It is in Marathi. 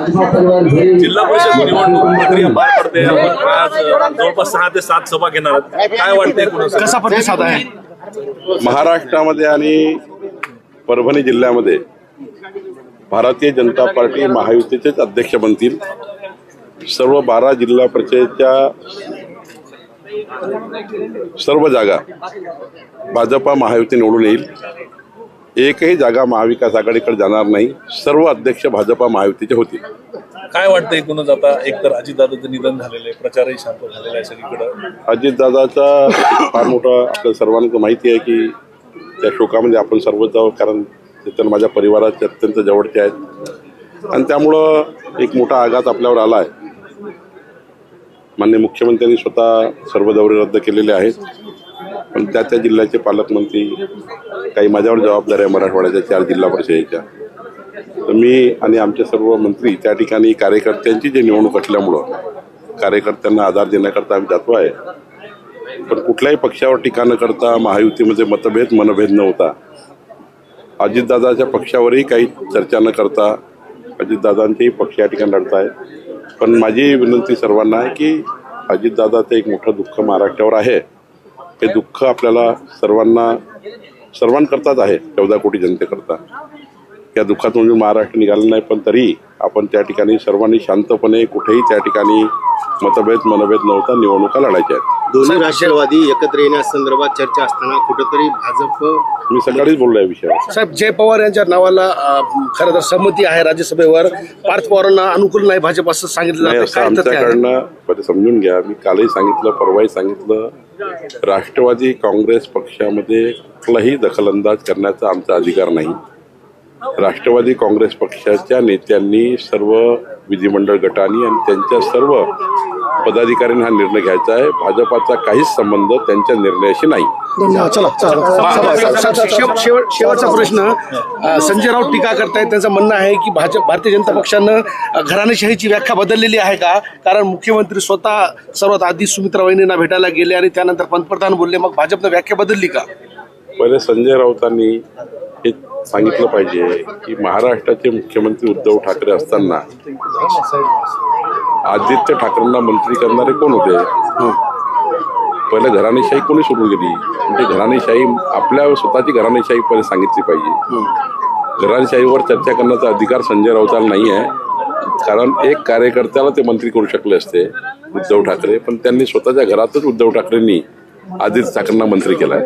जिल्हा परिषद निवडणूक प्रक्रिया पार पडते. आपण आज जवळपास 6 ते 7 सभा घेणार आहोत. काय वाटतंय, कसा प्रतिसाद आहे महाराष्ट्रामध्ये आणि परभणी जिल्ह्यामध्ये? भारतीय जनता पार्टी महायुतीचेच अध्यक्ष बनतील. सर्व 12 जिल्हा परिषदेच्या सर्व जागा भाजपा महायुती निवडून येईल. एकही जागा महाविकास आघाडीकडे जाणार नाही. सर्व अध्यक्ष भाजपा महायुतीचे होतील. काय वाटतंय एकूणच आता एकतर अजितदादांचं निधन झालेलं आहे, प्रचारही शांत झालेला आहे सगळीकडे. अजितदादाचा फार मोठा आपल्या सर्वांना माहिती आहे की त्या शोकामध्ये आपण सर्वच जाऊ, कारण ते तर माझ्या परिवाराचे अत्यंत जवळचे आहेत आणि त्यामुळं एक मोठा आघात आपल्यावर आला आहे. माननीय मुख्यमंत्र्यांनी स्वतः सर्व दौरे रद्द केलेले आहेत, पण त्या जिल्ह्याचे पालकमंत्री, काही माझ्यावर जबाबदारी आहे मराठवाड्याच्या 4 जिल्हा परिषदेच्या. तर मी आणि आमचे सर्व मंत्री त्या ठिकाणी कार्यकर्त्यांची जी निवडणूक असल्यामुळं कार्यकर्त्यांना आधार देण्याकरता आम्ही जातो आहे. पण कुठल्याही पक्षावर टीका न करता महायुतीमध्ये मनभेद नव्हता. अजितदादाच्या पक्षावरही काही चर्चा न करता अजितदादांचेही पक्ष या ठिकाणी लढत आहे. पण माझी विनंती सर्वांना आहे की अजितदादाचं एक मोठं दुःख महाराष्ट्रावर आहे. हे दुःख आपल्याला सर्वांकरताच आहे, 14 कोटी जनतेकरता. या दुःखातून महाराष्ट्र निघाला नाही, पण तरी आपण त्या ठिकाणी सर्वांनी शांतपणे कुठेही त्या ठिकाणी मनभेद नव्हता निवडणुका लढायच्या आहेत. दोन्ही राष्ट्रवादी एकत्र येण्यासंदर्भात चर्चा असताना कुठेतरी भाजप, मी सकाळीच बोललो या विषयावर. साहेब, जय पवार यांच्या नावाला खरं तर संमती आहे राज्यसभेवर. पार्थ पवारांना अनुकूल नाही भाजप असं सांगितलं नाही, असं आमच्याकडनं समजून घ्या. मी कालही सांगितलं, परवाही सांगितलं, राष्ट्रवादी काँग्रेस पक्षामध्ये कुठलाही दखलंदाज करण्याचा आमचा अधिकार नाही. राष्ट्रवादी काँग्रेस पक्षाच्या नेत्यांनी, सर्व विधिमंडळ गटांनी आणि त्यांच्या सर्व पदाधिकाऱ्यांनी हा निर्णय घ्यायचा आहे. भाजपाचा काहीच संबंध त्यांच्या निर्णयाशी नाही. शेवटचा प्रश्न. संजय राऊत टीका करतायत, त्यांचं म्हणणं आहे की भारतीय जनता पक्षानं घराणेशाहीची व्याख्या बदललेली आहे का? कारण मुख्यमंत्री स्वतः सर्वात आधी सुमित्रा वहिनींना भेटायला गेले आणि त्यानंतर पंतप्रधान बोलले, मग भाजपनं व्याख्या बदलली का? पहिले संजय राऊतांनी हे सांगितलं पाहिजे की महाराष्ट्राचे मुख्यमंत्री उद्धव ठाकरे असताना आदित्य ठाकरेंना मंत्री करणारे कोण होते? पहिले घराणेशाही कोणी सुरू केली? म्हणजे घराणेशाही, आपल्या स्वतःची घराणेशाही पहिले सांगितली पाहिजे. घराणेशाहीवर चर्चा करण्याचा अधिकार संजय राऊतांना नाही आहे, कारण एक कार्यकर्त्याला ते मंत्री करू शकले असते उद्धव ठाकरे, पण त्यांनी स्वतःच्या घरातच उद्धव ठाकरेंनी आदित्य ठाकरेंना मंत्री केलाय.